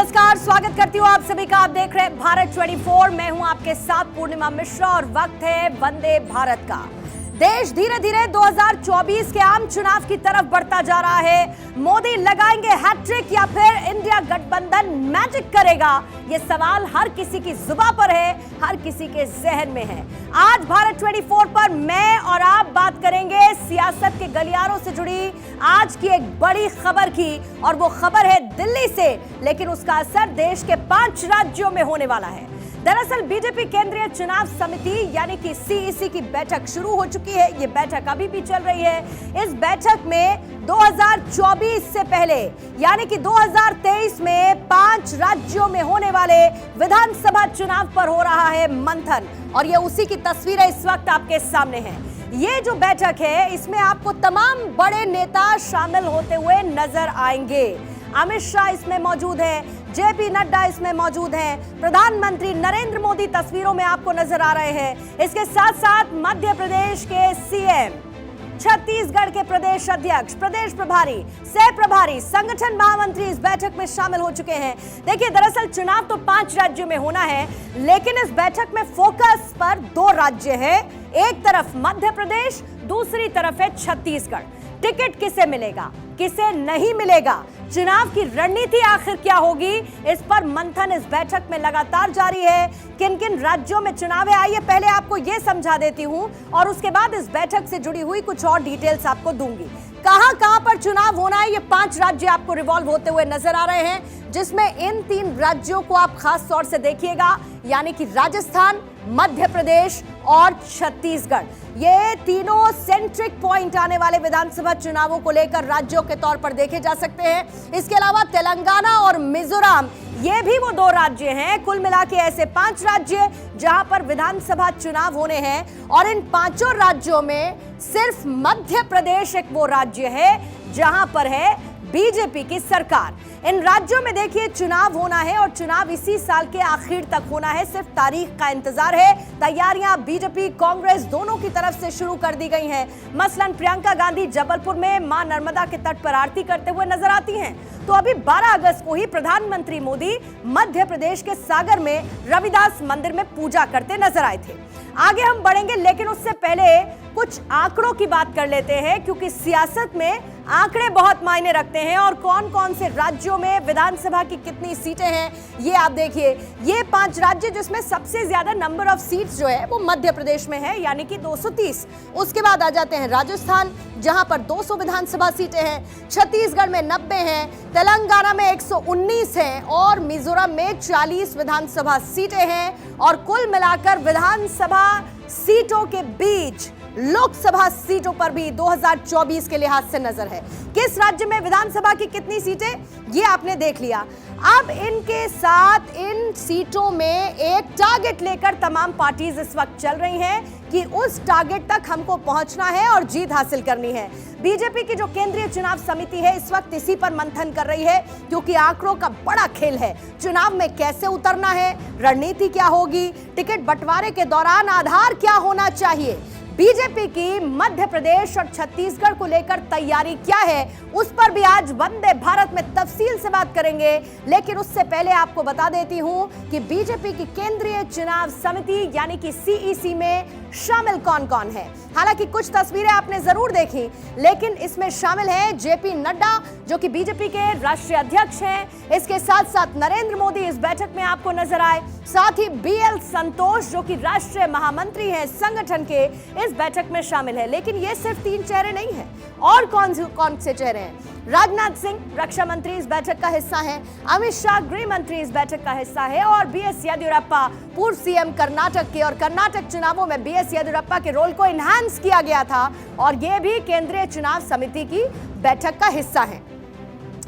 नमस्कार, स्वागत करती हूँ आप सभी का। आप देख रहे हैं भारत 24। मैं हूँ आपके साथ पूर्णिमा मिश्रा और वक्त है वंदे भारत का। देश धीरे धीरे 2024 के आम चुनाव की तरफ बढ़ता जा रहा है। मोदी लगाएंगे हैट्रिक या फिर इंडिया गठबंधन मैजिक करेगा? ये सवाल हर किसी की जुबान पर है, हर किसी के जहन में है। आज भारत 24 पर मैं और आप बात करेंगे सियासत के गलियारों से जुड़ी आज की एक बड़ी खबर की, और वो खबर है दिल्ली से, लेकिन उसका असर देश के 5 राज्यों में होने वाला है। दरअसल बीजेपी केंद्रीय चुनाव समिति यानी कि सीईसी की बैठक शुरू हो चुकी है। ये बैठक अभी भी चल रही है। इस बैठक में 2024 से पहले यानी कि 2023 में 5 राज्यों में होने वाले विधानसभा चुनाव पर हो रहा है मंथन, और ये उसी की तस्वीरें इस वक्त आपके सामने हैं। ये जो बैठक है, इसमें आपको तमाम बड़े नेता शामिल होते हुए नजर आएंगे। अमित शाह इसमें मौजूद है, जेपी नड्डा इसमें मौजूद हैं, प्रधानमंत्री नरेंद्र मोदी तस्वीरों में आपको नजर आ रहे हैं। इसके साथ साथ मध्य प्रदेश के सीएम, छत्तीसगढ़ के प्रदेश अध्यक्ष, प्रदेश प्रभारी, सह प्रभारी, संगठन महामंत्री इस बैठक में शामिल हो चुके हैं। देखिए, दरअसल चुनाव तो 5 राज्यों में होना है, लेकिन इस बैठक में फोकस पर 2 राज्य है। एक तरफ मध्य प्रदेश, दूसरी तरफ है छत्तीसगढ़। टिकट किसे मिलेगा, किसे नहीं मिलेगा, चुनाव की रणनीति आखिर क्या होगी, इस पर मंथन इस बैठक में लगातार जारी है। किन किन राज्यों में चुनाव है, आइए पहले आपको यह समझा देती हूं, और उसके बाद इस बैठक से जुड़ी हुई कुछ और डिटेल्स आपको दूंगी। कहां पर चुनाव होना है, ये 5 राज्य आपको रिवॉल्व होते हुए नजर आ रहे हैं, जिसमें इन 3 राज्यों को आप खास तौर से देखिएगा, यानी कि राजस्थान, मध्य प्रदेश और छत्तीसगढ़। ये तीनों सेंट्रिक पॉइंट आने वाले विधानसभा चुनावों को लेकर राज्यों के तौर पर देखे जा सकते हैं। इसके अलावा तेलंगाना और मिजोरम, ये भी वो 2 राज्य हैं। कुल मिला के ऐसे 5 राज्य जहां पर विधानसभा चुनाव होने हैं, और इन 5 राज्यों में सिर्फ मध्य प्रदेश एक वो राज्य है जहां पर है बीजेपी की सरकार। इन राज्यों में देखिए चुनाव होना है, और चुनाव इसी साल के आखिर तक होना है। सिर्फ तारीख का इंतजार है। तैयारियां बीजेपी कांग्रेस दोनों की तरफ से शुरू कर दी गई हैं। मसलन प्रियंका गांधी जबलपुर में मां नर्मदा के तट पर आरती करते हुए नजर आती हैं। तो अभी 12 अगस्त को ही प्रधानमंत्री मोदी मध्य प्रदेश के सागर में रविदास मंदिर में पूजा करते नजर आए थे। आगे हम बढ़ेंगे, लेकिन उससे पहले कुछ आंकड़ों की बात कर लेते हैं, क्योंकि सियासत में आंकड़े बहुत मायने रखते हैं। और कौन कौन से राज्यों में विधानसभा की कितनी सीटें हैं, ये आप देखिए। ये 5 राज्य जिसमें सबसे ज्यादा नंबर ऑफ सीट्स जो है वो मध्य प्रदेश में है, यानी कि 230। उसके बाद आ जाते हैं राजस्थान, जहां पर 200 विधानसभा सीटें हैं, छत्तीसगढ़ में 90 हैं, तेलंगाना में 119 हैं, और मिजोरम में 40 विधानसभा सीटें हैं। और कुल मिलाकर विधानसभा सीटों के बीच लोकसभा सीटों पर भी 2024 के लिहाज से नजर है। किस राज्य में विधानसभा की कितनी सीटें, ये आपने देख लिया। अब इनके साथ इन सीटों में एक टारगेट लेकर तमाम पार्टीज इस वक्त चल रही हैं कि उस टारगेट तक हमको पहुंचना है और जीत हासिल करनी है। बीजेपी की जो केंद्रीय चुनाव समिति है इस वक्त इसी पर मंथन कर रही है, क्योंकि आंकड़ों का बड़ा खेल है। चुनाव में कैसे उतरना है, रणनीति क्या होगी, टिकट बंटवारे के दौरान आधार क्या होना चाहिए, बीजेपी की मध्य प्रदेश और छत्तीसगढ़ को लेकर तैयारी क्या है, उस पर भी आज वंदे भारत में तफसील से बात करेंगे। लेकिन उससे पहले आपको बता देती हूं कि बीजेपी की केंद्रीय चुनाव समिति यानी कि सीईसी में शामिल कौन कौन है। हालांकि कुछ तस्वीरें आपने जरूर देखी, लेकिन इसमें शामिल है जेपी नड्डा, जो कि बीजेपी के राष्ट्रीय अध्यक्ष हैं। इसके साथ साथ नरेंद्र मोदी इस बैठक में आपको नजर आए, साथ ही बीएल संतोष, जो कि राष्ट्रीय महामंत्री हैं संगठन के, इस बैठक में शामिल है। लेकिन ये सिर्फ 3 चेहरे नहीं हैं, और कौन से चेहरे हैं। राजनाथ सिंह रक्षा मंत्री इस बैठक का हिस्सा हैं, अमित शाह गृह मंत्री इस बैठक का हिस्सा है, और बीएस येदियुरप्पा पूर्व सीएम कर्नाटक के, और कर्नाटक चुनावों में बीएस येदियुरप्पा के रोल को एनहांस किया गया था, और ये भी केंद्रीय चुनाव समिति की बैठक का हिस्सा है।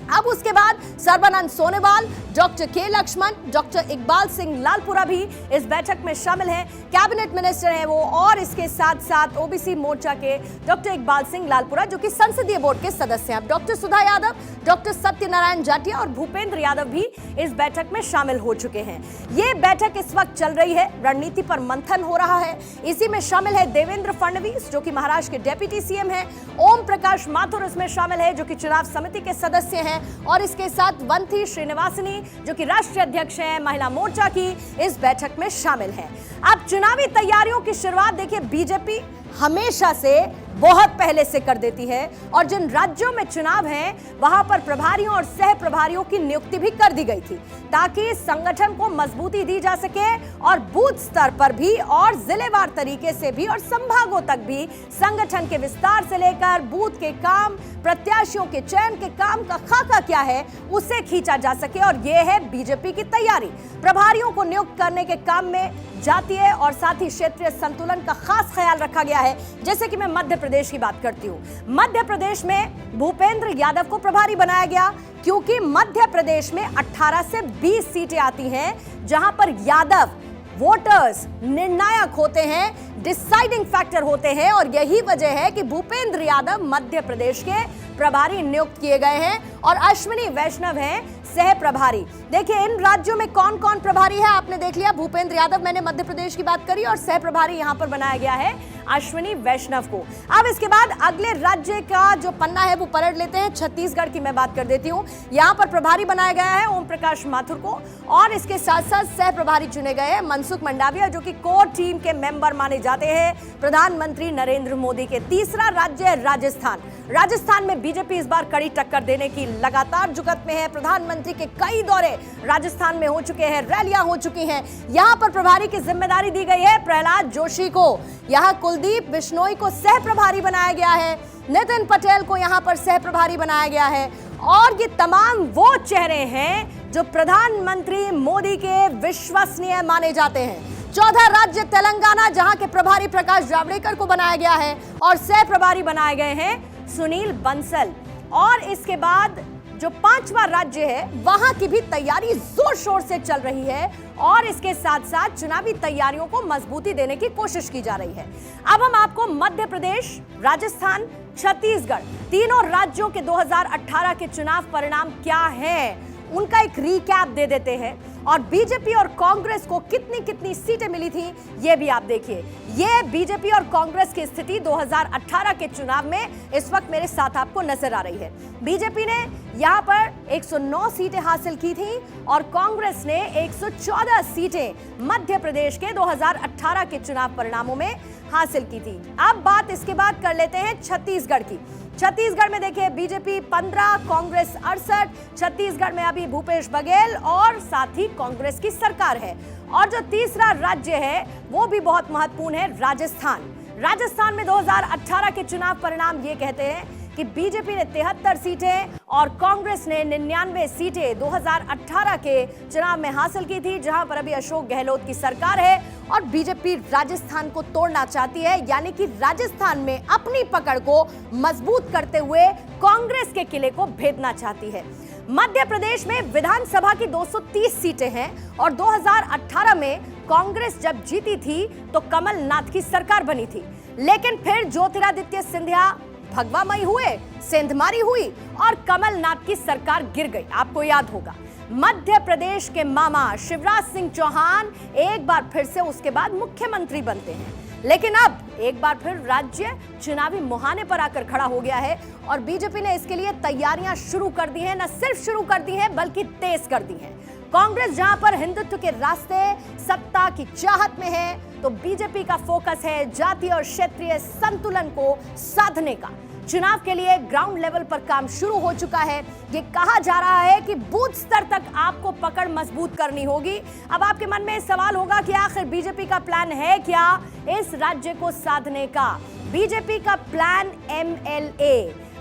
अब उसके बाद सर्बानंद सोनोवाल, डॉक्टर के लक्ष्मण, डॉक्टर इकबाल सिंह लालपुरा भी इस बैठक में शामिल हैं। कैबिनेट मिनिस्टर हैं वो, और इसके साथ साथ ओबीसी मोर्चा के डॉक्टर इकबाल सिंह लालपुरा, जो कि संसदीय बोर्ड के सदस्य हैं। डॉक्टर सुधा यादव, डॉक्टर सत्यनारायण जाटिया और भूपेंद्र यादव भी इस बैठक में शामिल हो चुके हैं। ये बैठक इस वक्त चल रही है, रणनीति पर मंथन हो रहा है। इसी में शामिल है देवेंद्र फडणवीस, जो कि महाराष्ट्र के डेप्यूटी सीएम हैं, ओम प्रकाश माथुर इसमें शामिल है, जो कि चुनाव समिति के सदस्य हैं, और इसके साथ वंथी श्रीनिवासनी, जो कि राष्ट्रीय अध्यक्ष हैं महिला मोर्चा की, इस बैठक में शामिल हैं। अब चुनावी तैयारियों की शुरुआत देखिए बीजेपी हमेशा से बहुत पहले से कर देती है और जिन राज्यों में चुनाव हैं वहां पर प्रभारियों और सह प्रभारियों की नियुक्ति भी कर दी गई थी ताकि संगठन को मजबूती दी जा सके और बूथ स्तर पर भी और जिलेवार तरीके से भी और संभागों तक भी संगठन के विस्तार से लेकर बूथ के काम, प्रत्याशियों के चयन के काम का खाका क्या है उसे खींचा जा सके। और यह है बीजेपी की तैयारी। प्रभारियों को नियुक्त करने के काम में जातीय और साथ ही क्षेत्रीय संतुलन का खास ख्याल रखा गया है। जैसे कि मैं मध्य प्रदेश की बात करती हूँ, मध्य प्रदेश में भूपेंद्र यादव को प्रभारी बनाया गया क्योंकि मध्य प्रदेश में 18 से 20 सीटें आती हैं जहां पर यादव वोटर्स निर्णायक होते हैं, डिसाइडिंग फैक्टर होते हैं और यही वजह है कि भूपेंद्र यादव मध्य प्रदेश के प्रभारी नियुक्त किए गए हैं और अश्विनी वैष्णव हैं सह प्रभारी। देखिए इन राज्यों में कौन कौन प्रभारी है आपने देख लिया। भूपेंद्र यादव, मैंने मध्य प्रदेश की बात करी और सह प्रभारी यहां पर बनाया गया है अश्विनी वैष्णव को। अब इसके बाद अगले राज्य का जो पन्ना है वो पलट लेते हैं। छत्तीसगढ़ की मैं बात कर देती हूं। यहां पर प्रभारी बनाया गया है ओम प्रकाश माथुर को और इसके साथ साथ सह प्रभारी चुने गए हैं मनसुख मंडाविया जो कि कोर टीम के मेंबर माने जाते हैं प्रधानमंत्री नरेंद्र मोदी के। तीसरा राज्य है राजस्थान। राजस्थान में बीजेपी इस बार कड़ी टक्कर देने की लगातार जुगत में है। प्रधानमंत्री के कई दौरे राजस्थान में हो चुके हैं, रैलियां हो चुकी हैं। यहां पर प्रभारी की जिम्मेदारी दी गई है प्रहलाद जोशी को। यहां कुलदीप बिश्नोई को सह प्रभारी बनाया गया है, नितिन पटेल को यहां पर सह प्रभारी बनाया गया है और ये तमाम वो चेहरे हैं जो प्रधानमंत्री मोदी के विश्वसनीय माने जाते हैं। चौथा राज्य तेलंगाना जहां के प्रभारी प्रकाश जावड़ेकर को बनाया गया है और सह प्रभारी बनाए गए हैं सुनील बंसल। और इसके बाद जो पांचवा राज्य है वहां की भी तैयारी जोर शोर से चल रही है और इसके साथ साथ चुनावी तैयारियों को मजबूती देने की कोशिश की जा रही है। अब हम आपको मध्य प्रदेश, राजस्थान, छत्तीसगढ़ तीनों राज्यों के 2018 के चुनाव परिणाम क्या हैं उनका एक रिकैप दे देते हैं और बीजेपी और कांग्रेस को कितनी कितनी सीटें मिली थी ये भी आप देखिए। ये बीजेपी और कांग्रेस की स्थिति 2018 के चुनाव में इस वक्त मेरे साथ आपको नजर आ रही है। बीजेपी ने यहां पर 109 सीटें हासिल की थी और कांग्रेस ने 114 सीटें मध्य प्रदेश के 2018 के चुनाव परिणामों में हासिल की थी। अब बात इसके बाद कर लेते हैं छत्तीसगढ़ की। छत्तीसगढ़ में देखिए बीजेपी 15, कांग्रेस 68। छत्तीसगढ़ में अभी भूपेश बघेल और साथ ही कांग्रेस की सरकार है। और जो तीसरा राज्य है वो भी बहुत महत्वपूर्ण है, राजस्थान। राजस्थान में 2018 के चुनाव परिणाम ये कहते हैं कि बीजेपी ने 73 सीटें और कांग्रेस ने 99 सीटें 2018 के चुनाव में हासिल की थी, जहां पर अभी अशोक गहलोत की सरकार है और बीजेपी राजस्थान को तोड़ना चाहती है, यानी कि राजस्थान में अपनी पकड़ को मजबूत करते हुए कांग्रेस के किले को भेदना चाहती है। मध्य प्रदेश में विधानसभा की 230 सीटें हैं और 2018 में कांग्रेस जब जीती थी तो कमलनाथ की सरकार बनी थी, लेकिन फिर ज्योतिरादित्य सिंधिया भगवामयी हुए, सेंधमारी हुई और कमलनाथ की सरकार गिर गई। आपको याद होगा मध्य प्रदेश के मामा शिवराज सिंह चौहान एक बार फिर से उसके बाद मुख्यमंत्री बनते हैं, लेकिन अब एक बार फिर राज्य चुनावी मुहाने पर आकर खड़ा हो गया है और बीजेपी ने इसके लिए तैयारियां शुरू कर दी हैं। न सिर्फ शुरू कर दी हैं बल्कि तेज कर दी हैं। कांग्रेस जहां पर हिंदुत्व के रास्ते सत्ता की चाहत में है तो बीजेपी का फोकस है जातीय और क्षेत्रीय संतुलन को साधने का। चुनाव के लिए ग्राउंड लेवल पर काम शुरू हो चुका है। ये कहा जा रहा है कि बूथ स्तर तक आपको पकड़ मजबूत करनी होगी। अब आपके मन में सवाल होगा कि आखिर बीजेपी का प्लान है क्या इस राज्य को साधने का। बीजेपी का प्लान MLA।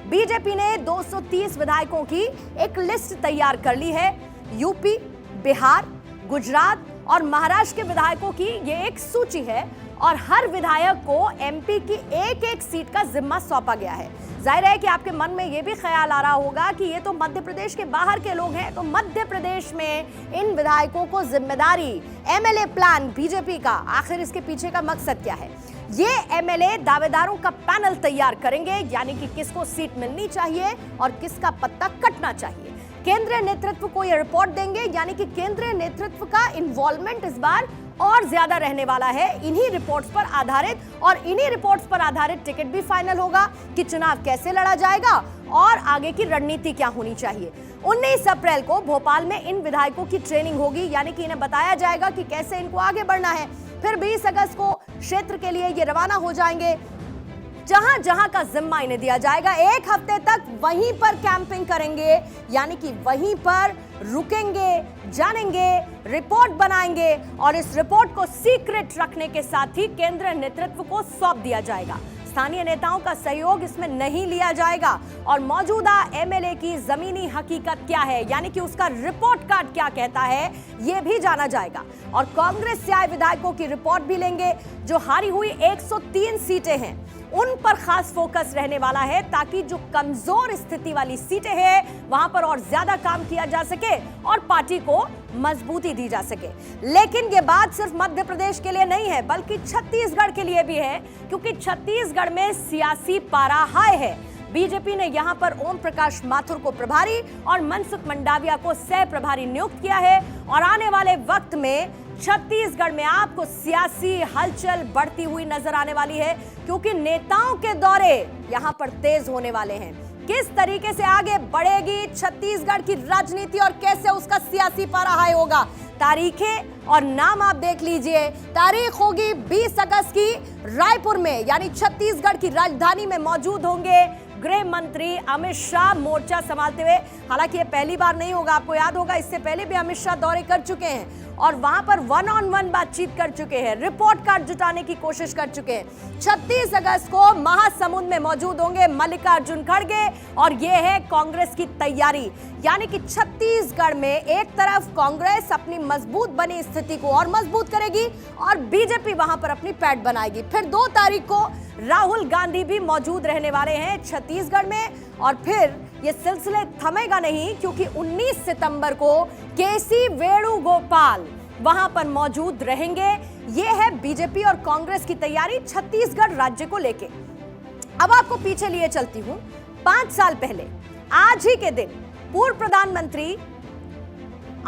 बीजेपी ने 230 विधायकों की एक लिस्ट तैयार कर ली है। यूपी, बिहार, गुजरात और महाराष्ट्र के विधायकों की ये एक सूची है और हर विधायक को MP की एक एक सीट का जिम्मा सौंपा गया है। जाहिर है कि आपके मन में ये भी ख्याल आ रहा होगा कि ये तो मध्य प्रदेश के बाहर के लोग हैं, तो मध्य प्रदेश में इन विधायकों को जिम्मेदारी MLA प्लान बीजेपी का, आखिर इसके पीछे का मकसद क्या है। ये MLA दावेदारों का पैनल तैयार करेंगे, यानी कि किसको सीट मिलनी चाहिए और किसका पत्ता कटना चाहिए। केंद्रीय नेतृत्व को यह रिपोर्ट देंगे, यानी कि केंद्रीय नेतृत्व का इन्वॉल्वमेंट इस बार और ज्यादा रहने वाला है इन्हीं रिपोर्ट्स पर आधारित, और इन्हीं रिपोर्ट्स पर आधारित टिकट भी फाइनल होगा कि चुनाव कैसे लड़ा जाएगा और आगे की रणनीति क्या होनी चाहिए। 19 अप्रैल को भोपाल में इन विधायकों की ट्रेनिंग होगी, यानी कि इन्हें बताया जाएगा कि कैसे इनको आगे बढ़ना है। फिर 20 अगस्त को क्षेत्र के लिए ये रवाना हो जाएंगे, जहां जहां का जिम्मा इन्हें दिया जाएगा। एक हफ्ते तक वहीं पर कैंपिंग करेंगे, यानी कि वहीं पर रुकेंगे, जानेंगे, रिपोर्ट बनाएंगे और इस रिपोर्ट को सीक्रेट रखने के साथ ही केंद्रीय नेतृत्व को सौंप दिया जाएगा। स्थानीय नेताओं का सहयोग इसमें नहीं लिया जाएगा और मौजूदा एमएलए की जमीनी हकीकत क्या है, यानी कि उसका रिपोर्ट कार्ड क्या कहता है, यह भी जाना जाएगा। और कांग्रेस से आए विधायकों की रिपोर्ट भी लेंगे। जो हारी हुई 103 सीटें हैं उन पर खास फोकस रहने वाला है, ताकि जो कमजोर स्थिति वाली सीटें हैं वहां पर और ज्यादा काम किया जा सके और पार्टी को मजबूती दी जा सके। लेकिन ये बात सिर्फ मध्य प्रदेश के लिए नहीं है, बल्कि छत्तीसगढ़ के लिए भी है, क्योंकि छत्तीसगढ़ में सियासी पारा हाई है। बीजेपी ने यहां पर ओम प्रकाश माथुर को प्रभारी और मनसुख मंडाविया को सह प्रभारी नियुक्त किया है और आने वाले वक्त में छत्तीसगढ़ में आपको सियासी हलचल बढ़ती हुई नजर आने वाली है, क्योंकि नेताओं के दौरे यहां पर तेज होने वाले हैं। किस तरीके से आगे बढ़ेगी छत्तीसगढ़ की राजनीति और कैसे उसका सियासी पारा हाई होगा, तारीखें और नाम आप देख लीजिए। तारीख होगी 20 अगस्त की, रायपुर में, यानी छत्तीसगढ़ की राजधानी में मौजूद होंगे गृह मंत्री अमित शाह मोर्चा संभालते हुए। हालांकि ये पहली बार नहीं होगा, आपको याद होगा इससे पहले भी अमित शाह दौरे कर चुके हैं और वहां पर वन-ऑन-वन बातचीत कर चुके हैं, रिपोर्ट कार्ड जुटाने की कोशिश कर चुके हैं। 36 अगस्त को महासमुंद में मौजूद होंगे मल्लिकार्जुन खड़गे और ये है कांग्रेस की तैयारी, यानी कि छत्तीसगढ़ में एक तरफ कांग्रेस अपनी मजबूत बनी स्थिति को और मजबूत करेगी और बीजेपी वहां पर अपनी पैठ बनाएगी। फिर 2 तारीख को राहुल गांधी भी मौजूद रहने वाले हैं छत्तीसगढ़ में और फिर ये सिलसिले थमेगा नहीं, क्योंकि 19 सितंबर को केसी वेणुगोपाल वहां पर मौजूद रहेंगे। ये है बीजेपी और कांग्रेस की तैयारी छत्तीसगढ़ राज्य को लेके। अब आपको पीछे लिए चलती हूं। 5 साल पहले आज ही के दिन पूर्व प्रधानमंत्री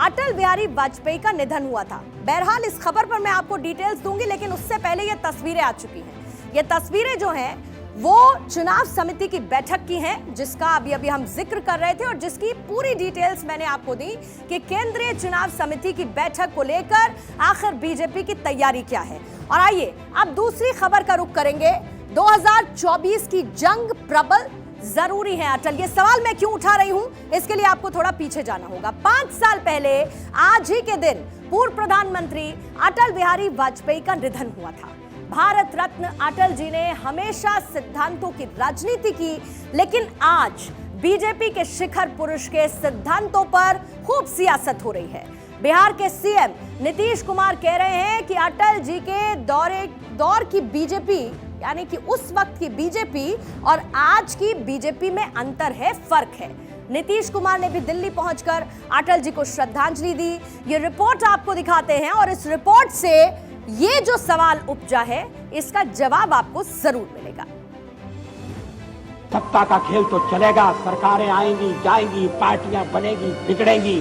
अटल बिहारी वाजपेयी का निधन हुआ था। बहरहाल इस खबर पर मैं आपको डिटेल्स दूंगी, लेकिन उससे पहले ये तस्वीरें आ चुकी हैं। ये तस्वीरें जो हैं वो चुनाव समिति की बैठक की हैं, जिसका अभी हम जिक्र कर रहे थे और जिसकी पूरी डिटेल्स मैंने आपको दी कि केंद्रीय चुनाव समिति की बैठक को लेकर आखिर बीजेपी की तैयारी क्या है। और आइए अब दूसरी खबर का रुख करेंगे। 2024 की जंग प्रबल जरूरी है अटल, ये सवाल मैं क्यों उठा रही हूं, इसके लिए आपको थोड़ा पीछे जाना होगा। 5 साल पहले आज ही के दिन पूर्व प्रधानमंत्री अटल बिहारी वाजपेयी का निधन हुआ था। भारत रत्न अटल जी ने हमेशा सिद्धांतों की राजनीति की, लेकिन आज बीजेपी के शिखर पुरुष के सिद्धांतों पर खूब सियासत हो रही है। बिहार के सीएम नीतीश कुमार कह रहे हैं कि अटल जी के दौर की बीजेपी, यानी कि उस वक्त की बीजेपी और आज की बीजेपी में अंतर है, फर्क है। नीतीश कुमार ने भी दिल्ली पहुंचकर अटल जी को श्रद्धांजलि दी। ये रिपोर्ट आपको दिखाते हैं और इस रिपोर्ट से ये जो सवाल उपजा है इसका जवाब आपको जरूर मिलेगा। सत्ता का खेल तो चलेगा, सरकारें आएंगी जाएंगी, पार्टियां बनेगी बिगड़ेंगी,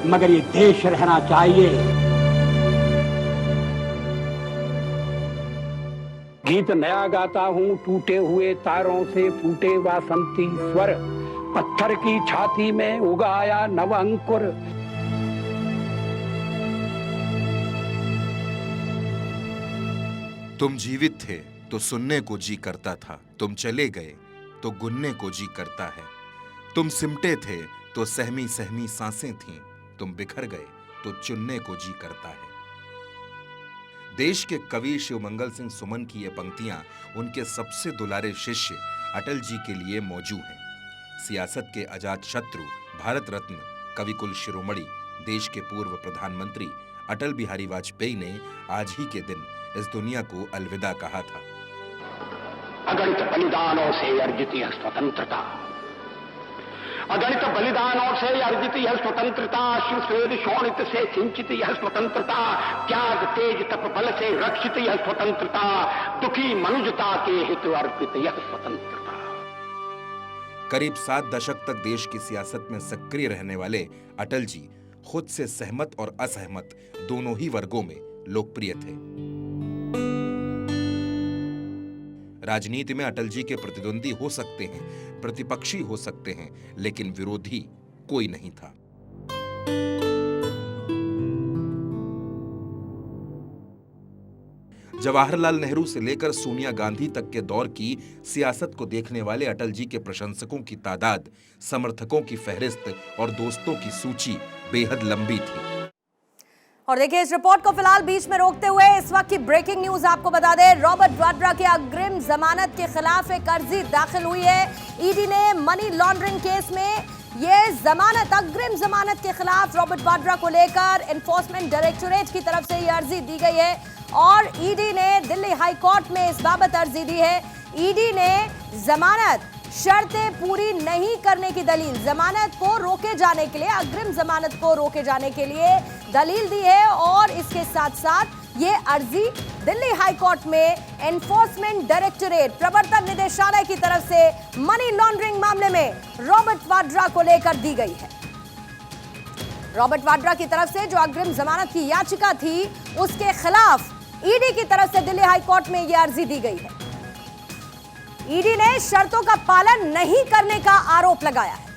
मगर ये देश रहना चाहिए। गीत नया गाता हूँ, टूटे हुए तारों से फूटे वासंती स्वर, पत्थर की छाती में उगाया नव अंकुर। तुम जीवित थे तो सुनने को जी करता था, तुम चले गए तो गुनने को जी करता है। तुम सिमटे थे तो सहमी सहमी सांसें थीं, तुम बिखर गए तो चुनने को जी करता है। देश के कवि शिवमंगल सिंह सुमन की ये पंक्तियां उनके सबसे दुलारे शिष्य अटल जी के लिए मौजू हैं। सियासत के अजात शत्रु, भारत रत्न, कविकुल शिरोमणि, देश के पूर्व प्रधानमंत्री अटल बिहारी वाजपेयी ने आज ही के दिन इस दुनिया को अलविदा कहा था। अगणित बलिदानों से अर्जित यह स्वतंत्रता, अगणित बलिदानों से अर्जित यह स्वतंत्रता, शिव स्वेद शोणित से सिंचित यह स्वतंत्रता, त्याग तेज तप बल से रक्षित यह स्वतंत्रता, दुखी मनुजता के हित अर्पित यह स्वतंत्रता। करीब 7 दशक तक देश की सियासत में सक्रिय रहने वाले अटल जी खुद से सहमत और असहमत दोनों ही वर्गों में लोकप्रिय थे। राजनीति में अटल जी के प्रतिद्वंदी हो सकते हैं, प्रतिपक्षी हो सकते हैं, लेकिन विरोधी कोई नहीं था। जवाहरलाल नेहरू से लेकर सोनिया गांधी तक के दौर की सियासत को देखने वाले अटल जी के प्रशंसकों की तादाद, समर्थकों की फहरिस्त और दोस्तों की सूची बेहद लंबी थी। और देखिए, इस रिपोर्ट को फिलहाल बीच में रोकते हुए इस वक्त की ब्रेकिंग न्यूज आपको बता दें। रॉबर्ट वाड्रा की अग्रिम जमानत के खिलाफ एक अर्जी दाखिल हुई है। ईडी ने मनी लॉन्ड्रिंग केस में ये जमानत, अग्रिम जमानत के खिलाफ रॉबर्ट वाड्रा को लेकर एनफोर्समेंट डायरेक्टोरेट की तरफ से ये अर्जी दी गई है और ईडी ने दिल्ली हाई कोर्ट में इस बाबत अर्जी दी है। ईडी ने जमानत शर्तें पूरी नहीं करने की दलील, जमानत को रोके जाने के लिए, अग्रिम जमानत को रोके जाने के लिए दलील दी है और इसके साथ साथ ये अर्जी दिल्ली हाई कोर्ट में एनफोर्समेंट डायरेक्टोरेट, प्रवर्तन निदेशालय की तरफ से मनी लॉन्ड्रिंग मामले में रॉबर्ट वाड्रा को लेकर दी गई है। रॉबर्ट वाड्रा की तरफ से जो अग्रिम जमानत की याचिका थी, उसके खिलाफ ईडी की तरफ से दिल्ली हाई कोर्ट में यह अर्जी दी गई है। ईडी ने शर्तों का पालन नहीं करने का आरोप लगाया है।